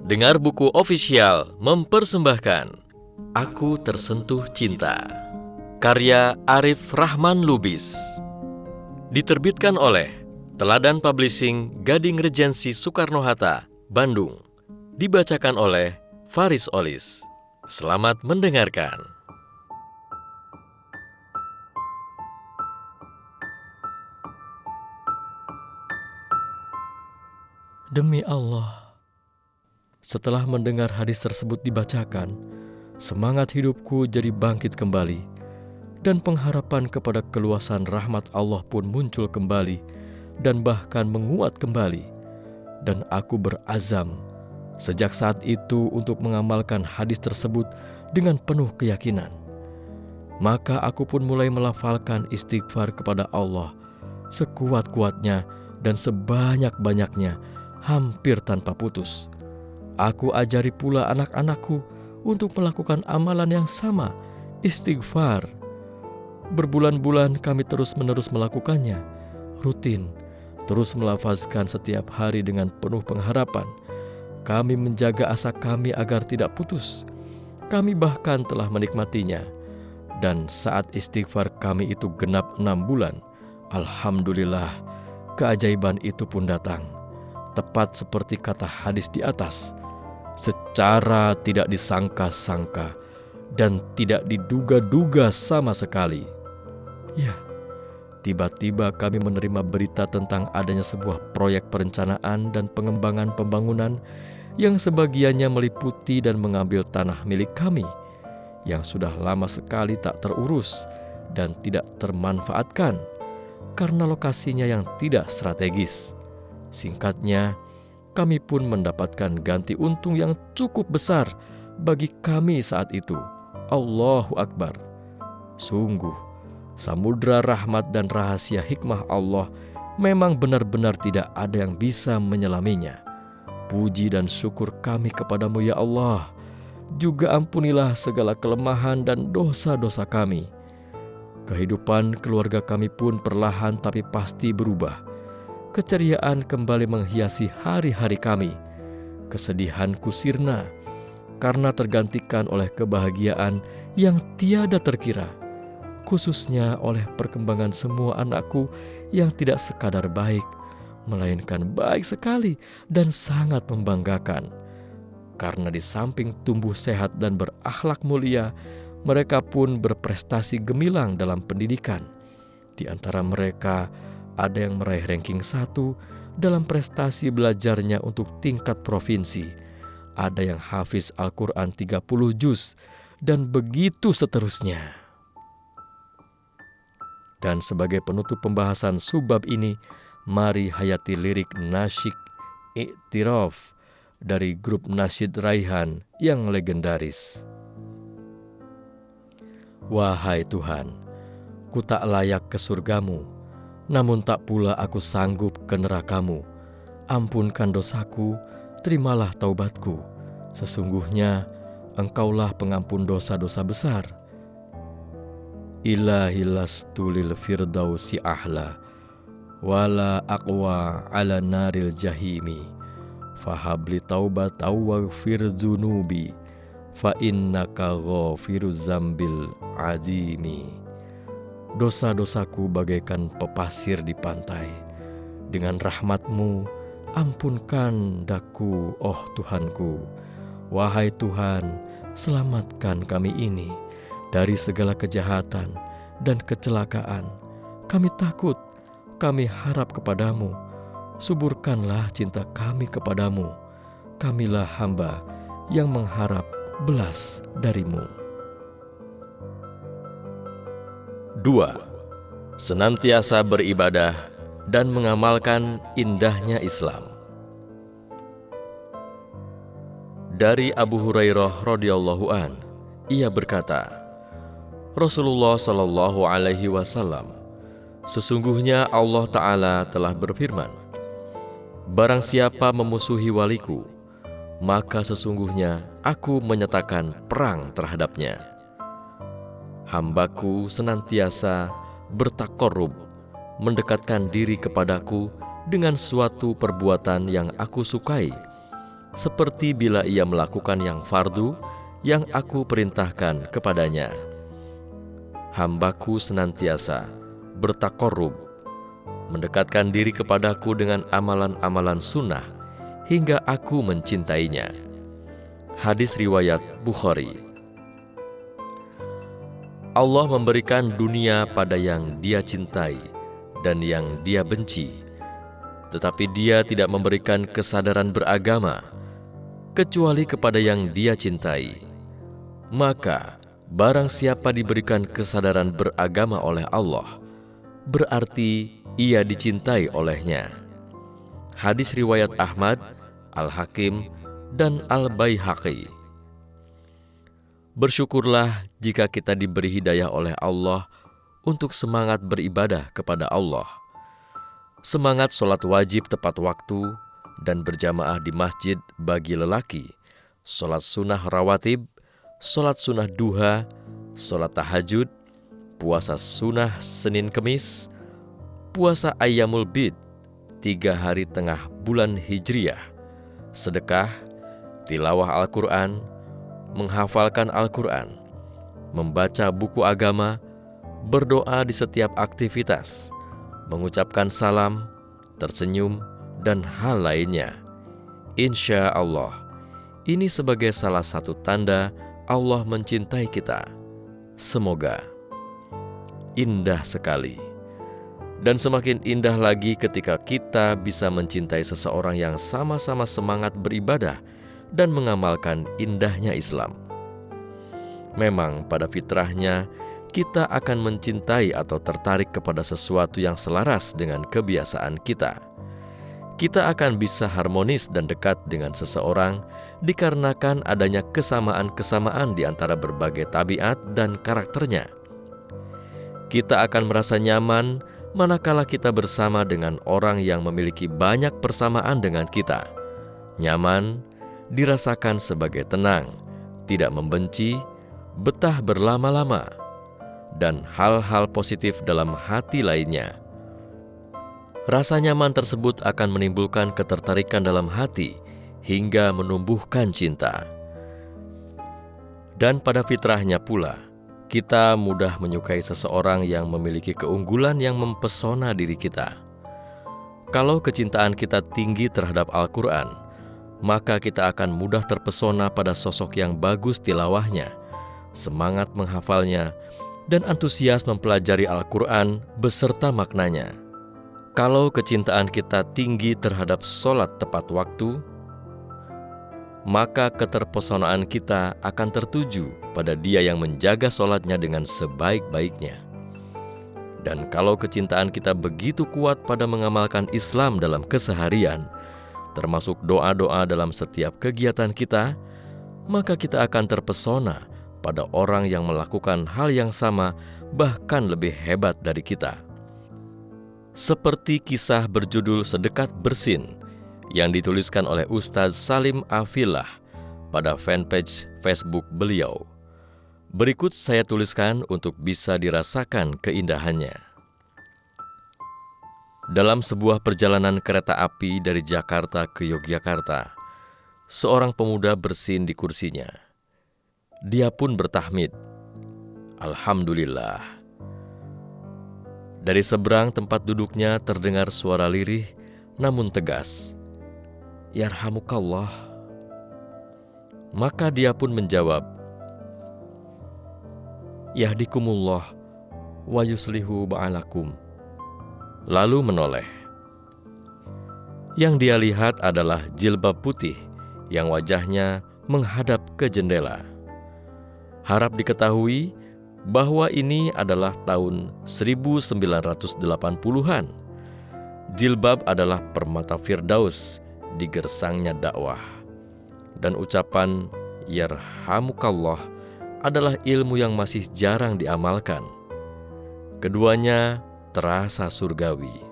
Dengar Buku Official mempersembahkan Aku Tersentuh Cinta, karya Arif Rahman Lubis. Diterbitkan oleh Teladan Publishing, Gading Regensi Soekarno-Hatta, Bandung. Dibacakan oleh Faris Olis. Selamat mendengarkan. Demi Allah, setelah mendengar hadis tersebut dibacakan, semangat hidupku jadi bangkit kembali, dan pengharapan kepada keluasan rahmat Allah pun muncul kembali, dan bahkan menguat kembali. Dan aku berazam sejak saat itu untuk mengamalkan hadis tersebut dengan penuh keyakinan. Maka aku pun mulai melafalkan istighfar kepada Allah sekuat-kuatnya dan sebanyak-banyaknya, hampir tanpa putus. Aku ajari pula anak-anakku untuk melakukan amalan yang sama, istighfar. Berbulan-bulan kami terus-menerus melakukannya, rutin, terus melafazkan setiap hari dengan penuh pengharapan. Kami menjaga asa kami agar tidak putus. Kami bahkan telah menikmatinya. Dan saat istighfar kami itu genap 6 bulan, alhamdulillah, keajaiban itu pun datang. Tepat seperti kata hadis di atas, secara tidak disangka-sangka dan tidak diduga-duga sama sekali. Ya, tiba-tiba kami menerima berita tentang adanya sebuah proyek perencanaan dan pengembangan pembangunan yang sebagiannya meliputi dan mengambil tanah milik kami yang sudah lama sekali tak terurus dan tidak termanfaatkan karena lokasinya yang tidak strategis. Singkatnya, kami pun mendapatkan ganti untung yang cukup besar bagi kami saat itu. Allahu Akbar. Sungguh, samudra rahmat dan rahasia hikmah Allah memang benar-benar tidak ada yang bisa menyelaminya. Puji dan syukur kami kepadamu ya Allah. Juga ampunilah segala kelemahan dan dosa-dosa kami. Kehidupan keluarga kami pun perlahan tapi pasti berubah. Keceriaan kembali menghiasi hari-hari kami. Kesedihanku sirna karena tergantikan oleh kebahagiaan yang tiada terkira, khususnya oleh perkembangan semua anakku yang tidak sekadar baik, melainkan baik sekali dan sangat membanggakan. Karena di samping tumbuh sehat dan berakhlak mulia, mereka pun berprestasi gemilang dalam pendidikan. Di antara mereka ada yang meraih ranking 1 dalam prestasi belajarnya untuk tingkat provinsi. Ada yang hafiz Al-Quran 30 juz, dan begitu seterusnya. Dan sebagai penutup pembahasan subbab ini, mari hayati lirik nasyid I'tiraf dari grup Nasyid Raihan yang legendaris. Wahai Tuhan, ku tak layak ke surgamu, namun tak pula aku sanggup ke nerakamu. Ampunkan dosaku, terimalah taubatku. Sesungguhnya Engkaulah pengampun dosa-dosa besar. Ilahi lastu lil firdausi ahla, wala aqwa ala naril jahimi. Fahabli taubat waghfir dzunubi, fa innaka ghafiruz zambil azimi. Dosa-dosaku bagaikan pepasir di pantai. Dengan rahmat-Mu, ampunkan daku, oh Tuhanku. Wahai Tuhan, selamatkan kami ini dari segala kejahatan dan kecelakaan. Kami takut, kami harap kepadamu. Suburkanlah cinta kami kepadamu. Kamilah hamba yang mengharap belas dari-Mu. 2. Senantiasa beribadah dan mengamalkan indahnya Islam. Dari Abu Hurairah radhiyallahu an, ia berkata, Rasulullah sallallahu alaihi wasallam, sesungguhnya Allah Ta'ala telah berfirman, barang siapa memusuhi waliku, maka sesungguhnya aku menyatakan perang terhadapnya. Hambaku senantiasa bertakorub, mendekatkan diri kepadaku dengan suatu perbuatan yang aku sukai, seperti bila ia melakukan yang fardu yang aku perintahkan kepadanya. Hambaku senantiasa bertakorub, mendekatkan diri kepadaku dengan amalan-amalan sunnah, hingga aku mencintainya. Hadis riwayat Bukhari. Allah memberikan dunia pada yang Dia cintai dan yang Dia benci, tetapi Dia tidak memberikan kesadaran beragama kecuali kepada yang Dia cintai. Maka barang siapa diberikan kesadaran beragama oleh Allah, berarti ia dicintai olehnya. Hadis riwayat Ahmad, Al-Hakim, dan Al-Baihaqi. Bersyukurlah jika kita diberi hidayah oleh Allah untuk semangat beribadah kepada Allah. Semangat sholat wajib tepat waktu dan berjamaah di masjid bagi lelaki, sholat sunnah rawatib, sholat sunnah duha, sholat tahajud, puasa sunnah Senin Kemis, puasa Ayyamul Bid, 3 hari tengah bulan Hijriyah, sedekah, tilawah Al-Quran, menghafalkan Al-Quran, membaca buku agama, berdoa di setiap aktivitas, mengucapkan salam, tersenyum, dan hal lainnya. Insya Allah, ini sebagai salah satu tanda Allah mencintai kita. Semoga indah sekali. Dan semakin indah lagi ketika kita bisa mencintai seseorang yang sama-sama semangat beribadah dan mengamalkan indahnya Islam. Memang pada fitrahnya kita akan mencintai atau tertarik kepada sesuatu yang selaras dengan kebiasaan kita. Kita akan bisa harmonis dan dekat dengan seseorang dikarenakan adanya kesamaan-kesamaan di antara berbagai tabiat dan karakternya. Kita akan merasa nyaman manakala kita bersama dengan orang yang memiliki banyak persamaan dengan kita. Nyaman dirasakan sebagai tenang, tidak membenci, betah berlama-lama, dan hal-hal positif dalam hati lainnya. Rasa nyaman tersebut akan menimbulkan ketertarikan dalam hati hingga menumbuhkan cinta. Dan pada fitrahnya pula, kita mudah menyukai seseorang yang memiliki keunggulan yang mempesona diri kita. Kalau kecintaan kita tinggi terhadap Al-Quran, maka kita akan mudah terpesona pada sosok yang bagus tilawahnya, semangat menghafalnya, dan antusias mempelajari Al-Quran beserta maknanya. Kalau kecintaan kita tinggi terhadap sholat tepat waktu, maka keterpesonaan kita akan tertuju pada dia yang menjaga sholatnya dengan sebaik-baiknya. Dan kalau kecintaan kita begitu kuat pada mengamalkan Islam dalam keseharian, termasuk doa-doa dalam setiap kegiatan kita, maka kita akan terpesona pada orang yang melakukan hal yang sama, bahkan lebih hebat dari kita. Seperti kisah berjudul Sedekat Bersin yang dituliskan oleh Ustaz Salim Afillah pada fanpage Facebook beliau. Berikut saya tuliskan untuk bisa dirasakan keindahannya. Dalam sebuah perjalanan kereta api dari Jakarta ke Yogyakarta, seorang pemuda bersin di kursinya. Dia pun bertahmid, Alhamdulillah. Dari seberang tempat duduknya terdengar suara lirih namun tegas, Yarhamukallah. Maka dia pun menjawab, Yahdikumullah wa yuslihu ba'alakum. Lalu menoleh. Yang dia lihat adalah jilbab putih yang wajahnya menghadap ke jendela. Harap diketahui bahwa ini adalah tahun 1980-an. Jilbab adalah permata Firdaus di gersangnya dakwah. Dan ucapan Yarhamukallah adalah ilmu yang masih jarang diamalkan. Keduanya terasa surgawi.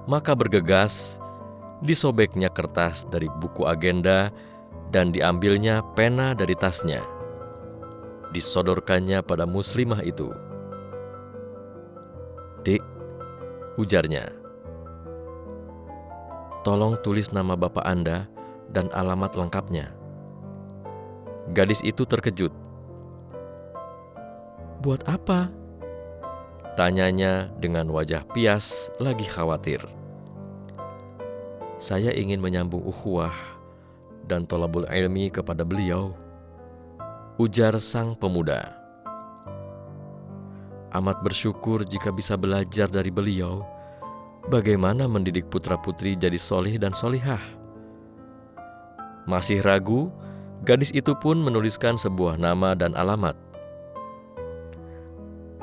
Maka bergegas, disobeknya kertas dari buku agenda dan diambilnya pena dari tasnya. Disodorkannya pada muslimah itu. Dik, ujarnya, tolong tulis nama bapak Anda dan alamat lengkapnya." Gadis itu terkejut. "Buat apa?" tanyanya dengan wajah pias lagi khawatir. "Saya ingin menyambung ukhuwah dan thalabul ilmi kepada beliau," ujar sang pemuda. "Amat bersyukur jika bisa belajar dari beliau bagaimana mendidik putra-putri jadi solih dan solihah." Masih ragu, gadis itu pun menuliskan sebuah nama dan alamat.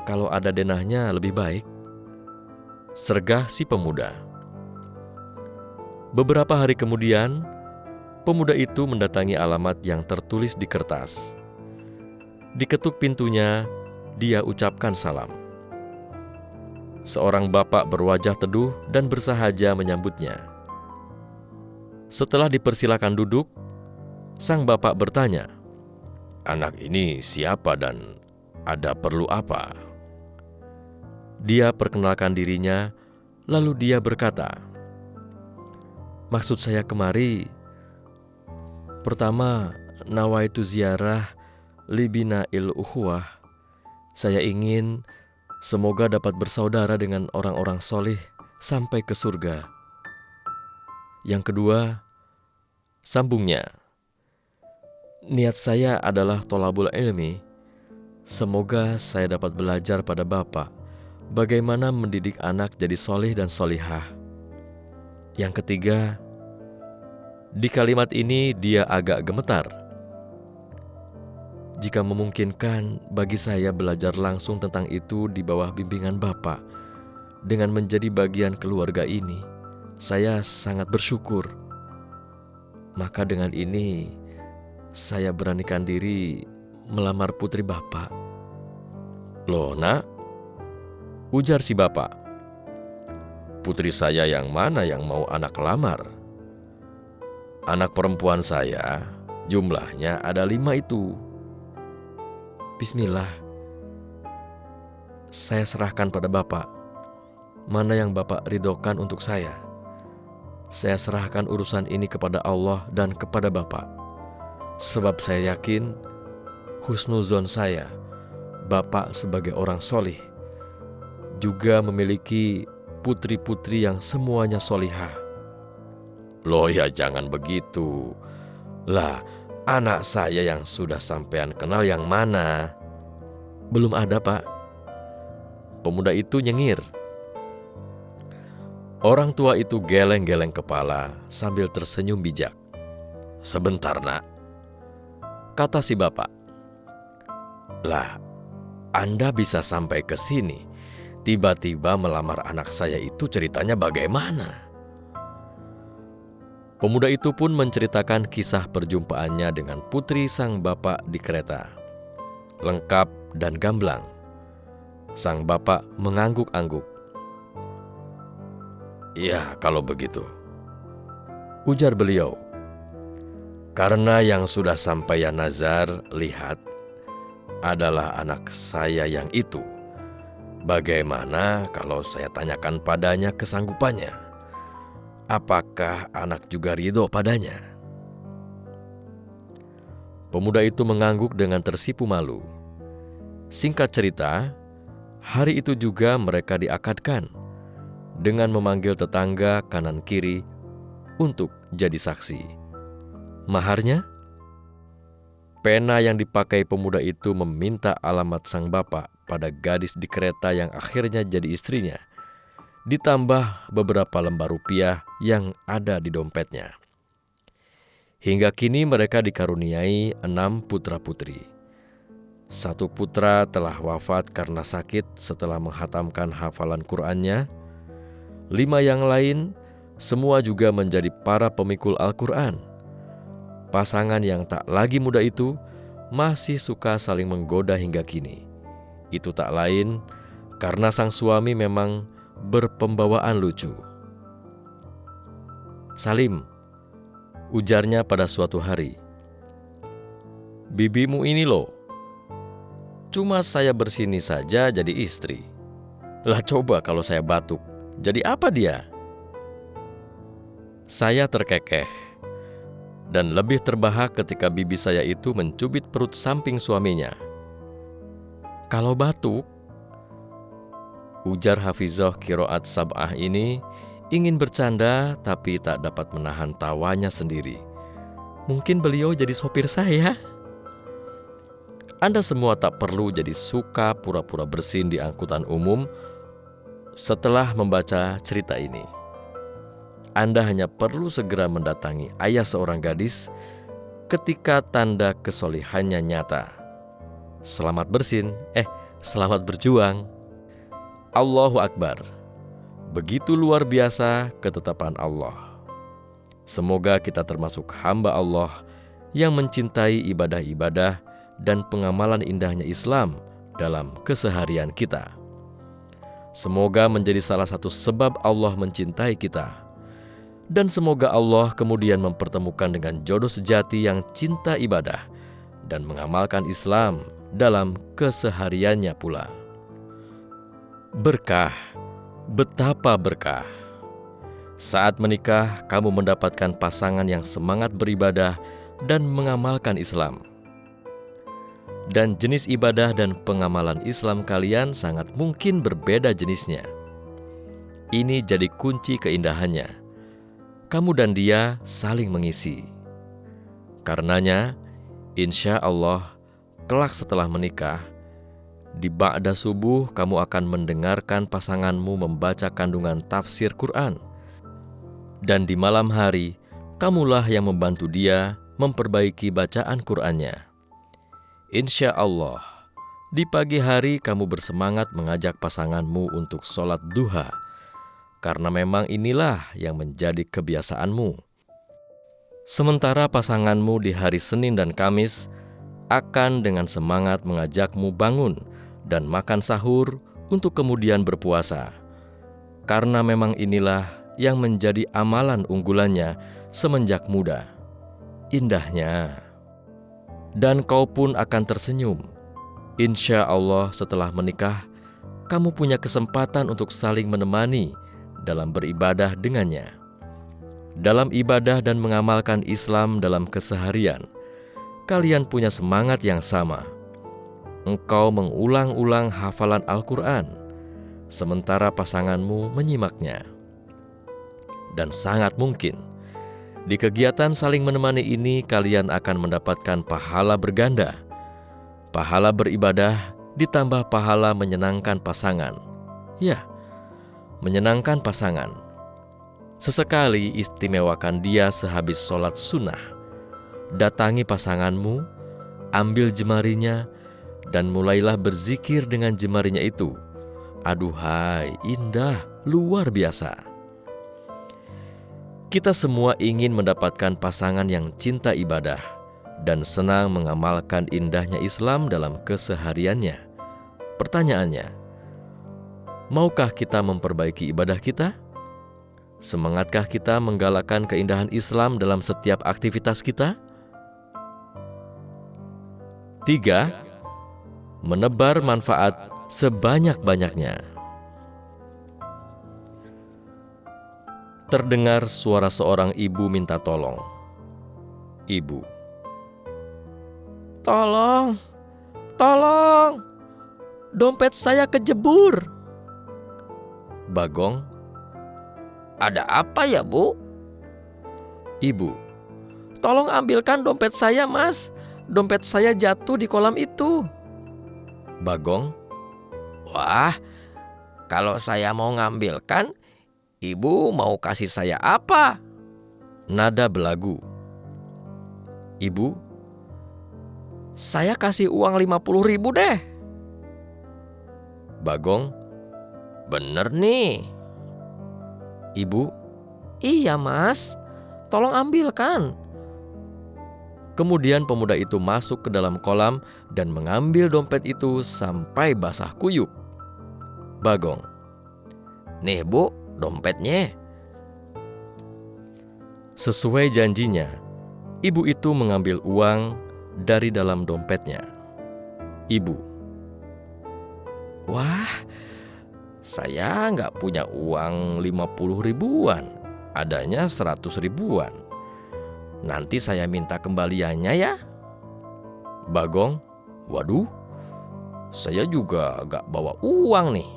"Kalau ada denahnya lebih baik," sergah si pemuda. Beberapa hari kemudian, pemuda itu mendatangi alamat yang tertulis di kertas. Diketuk pintunya, dia ucapkan salam. Seorang bapak berwajah teduh dan bersahaja menyambutnya. Setelah dipersilakan duduk, sang bapak bertanya, "Anak ini siapa dan ada perlu apa?" Dia perkenalkan dirinya, lalu dia berkata, "Maksud saya kemari, pertama, nawaitu ziarah libina'il ukhuwah. Saya ingin semoga dapat bersaudara dengan orang-orang solih sampai ke surga. Yang kedua," sambungnya, "niat saya adalah thalabul ilmi. Semoga saya dapat belajar pada Bapak bagaimana mendidik anak jadi solih dan solihah. Yang ketiga," di kalimat ini dia agak gemetar, "jika memungkinkan bagi saya belajar langsung tentang itu di bawah bimbingan Bapak, dengan menjadi bagian keluarga ini, saya sangat bersyukur. Maka dengan ini, saya beranikan diri melamar putri Bapak." "Loh, Nak," ujar si bapak, "putri saya yang mana yang mau anak lamar? Anak perempuan saya jumlahnya ada 5 itu." "Bismillah, saya serahkan pada Bapak. Mana yang Bapak ridhokan untuk saya. Saya serahkan urusan ini kepada Allah dan kepada Bapak. Sebab saya yakin, husnuzon saya, Bapak sebagai orang solih, juga memiliki putri-putri yang semuanya solihah." "Loh ya jangan begitu. Lah, anak saya yang sudah sampean kenal yang mana?" "Belum ada, Pak." Pemuda itu nyengir. Orang tua itu geleng-geleng kepala sambil tersenyum bijak. "Sebentar, Nak," kata si bapak. "Lah, Anda bisa sampai ke sini, tiba-tiba melamar anak saya itu ceritanya bagaimana?" Pemuda itu pun menceritakan kisah perjumpaannya dengan putri sang bapak di kereta. Lengkap dan gamblang. Sang bapak mengangguk-angguk. "Ya, kalau begitu," ujar beliau, "karena yang sudah sampeyan nazar lihat adalah anak saya yang itu. Bagaimana kalau saya tanyakan padanya kesanggupannya? Apakah anak juga ridho padanya?" Pemuda itu mengangguk dengan tersipu malu. Singkat cerita, hari itu juga mereka diakadkan dengan memanggil tetangga kanan kiri untuk jadi saksi. Maharnya? Pena yang dipakai pemuda itu meminta alamat sang bapak pada gadis di kereta yang akhirnya jadi istrinya, ditambah beberapa lembar rupiah yang ada di dompetnya. Hingga kini mereka dikaruniai 6 putra-putri. 1 putra telah wafat karena sakit setelah menghatamkan hafalan Qur'annya. 5 yang lain semua juga menjadi para pemikul Al-Quran. Pasangan yang tak lagi muda itu masih suka saling menggoda hingga kini. Itu tak lain karena sang suami memang berpembawaan lucu. "Salim," ujarnya pada suatu hari, "bibimu ini loh, cuma saya bersini saja jadi istri. Lah coba kalau saya batuk, jadi apa dia?" Saya terkekeh dan lebih terbahak ketika bibi saya itu mencubit perut samping suaminya. "Kalau batuk," ujar Hafizah Qiraat Sab'ah ini ingin bercanda tapi tak dapat menahan tawanya sendiri. Mungkin beliau jadi sopir saya. Anda semua tak perlu jadi suka pura-pura bersin di angkutan umum setelah membaca cerita ini. Anda hanya perlu segera mendatangi ayah seorang gadis ketika tanda kesolihannya nyata. Selamat bersin, selamat berjuang. Allahu Akbar. Begitu luar biasa ketetapan Allah. Semoga kita termasuk hamba Allah yang mencintai ibadah-ibadah dan pengamalan indahnya Islam dalam keseharian kita. Semoga menjadi salah satu sebab Allah mencintai kita. Dan semoga Allah kemudian mempertemukan dengan jodoh sejati yang cinta ibadah dan mengamalkan Islam dalam kesehariannya pula. Berkah, betapa berkah. Saat menikah, kamu mendapatkan pasangan yang semangat beribadah dan mengamalkan Islam. Dan jenis ibadah dan pengamalan Islam kalian sangat mungkin berbeda jenisnya. Ini jadi kunci keindahannya. Kamu dan dia saling mengisi. Karenanya, insya Allah, kelak setelah menikah, di ba'da subuh kamu akan mendengarkan pasanganmu membaca kandungan tafsir Quran. Dan di malam hari, kamulah yang membantu dia memperbaiki bacaan Qur'annya. Insya Allah, di pagi hari kamu bersemangat mengajak pasanganmu untuk sholat duha, karena memang inilah yang menjadi kebiasaanmu. Sementara pasanganmu di hari Senin dan Kamis akan dengan semangat mengajakmu bangun dan makan sahur untuk kemudian berpuasa, karena memang inilah yang menjadi amalan unggulannya semenjak muda. Indahnya. Dan kau pun akan tersenyum. Insya Allah setelah menikah, kamu punya kesempatan untuk saling menemani dalam beribadah dengannya. Dalam ibadah dan mengamalkan Islam dalam keseharian, kalian punya semangat yang sama. Engkau mengulang-ulang hafalan Al-Quran, sementara pasanganmu menyimaknya. Dan sangat mungkin, di kegiatan saling menemani ini kalian akan mendapatkan pahala berganda. Pahala beribadah ditambah pahala menyenangkan pasangan. Ya, menyenangkan pasangan. Sesekali istimewakan dia sehabis sholat sunnah. Datangi pasanganmu, ambil jemarinya, dan mulailah berzikir dengan jemarinya itu. Aduhai, indah, luar biasa. Kita semua ingin mendapatkan pasangan yang cinta ibadah dan senang mengamalkan indahnya Islam dalam kesehariannya. Pertanyaannya, maukah kita memperbaiki ibadah kita? Semangatkah kita menggalakkan keindahan Islam dalam setiap aktivitas kita? 3. Menebar manfaat sebanyak-banyaknya. Terdengar suara seorang ibu minta tolong. Ibu, "Tolong, tolong, dompet saya kejebur." Bagong, "Ada apa ya, Bu?" Ibu, "Tolong ambilkan dompet saya, Mas. Dompet saya jatuh di kolam itu." Bagong, "Wah, kalau saya mau ngambilkan, Ibu mau kasih saya apa?" Nada belagu. Ibu, "Saya kasih uang 50.000 deh." Bagong, "Bener nih." Ibu, "Iya Mas, tolong ambilkan." Kemudian pemuda itu masuk ke dalam kolam dan mengambil dompet itu sampai basah kuyup. Bagong, "Nih Bu, dompetnya." Sesuai janjinya, ibu itu mengambil uang dari dalam dompetnya. Ibu, "Wah, saya nggak punya uang 50 ribuan. adanya 100 ribuan. Nanti saya minta kembaliannya ya. Bagong, waduh, saya juga gak bawa uang nih.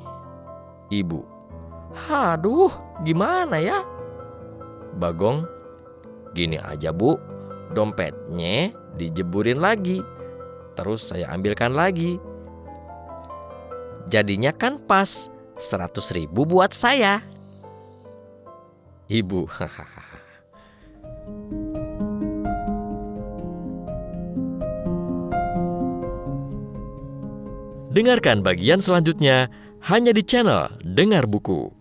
Ibu, haduh, gimana ya? Bagong, gini aja Bu, dompetnya dijeburin lagi, terus saya ambilkan lagi. Jadinya kan pas 100 ribu buat saya. Ibu, hahaha. Dengarkan bagian selanjutnya hanya di channel Dengar Buku.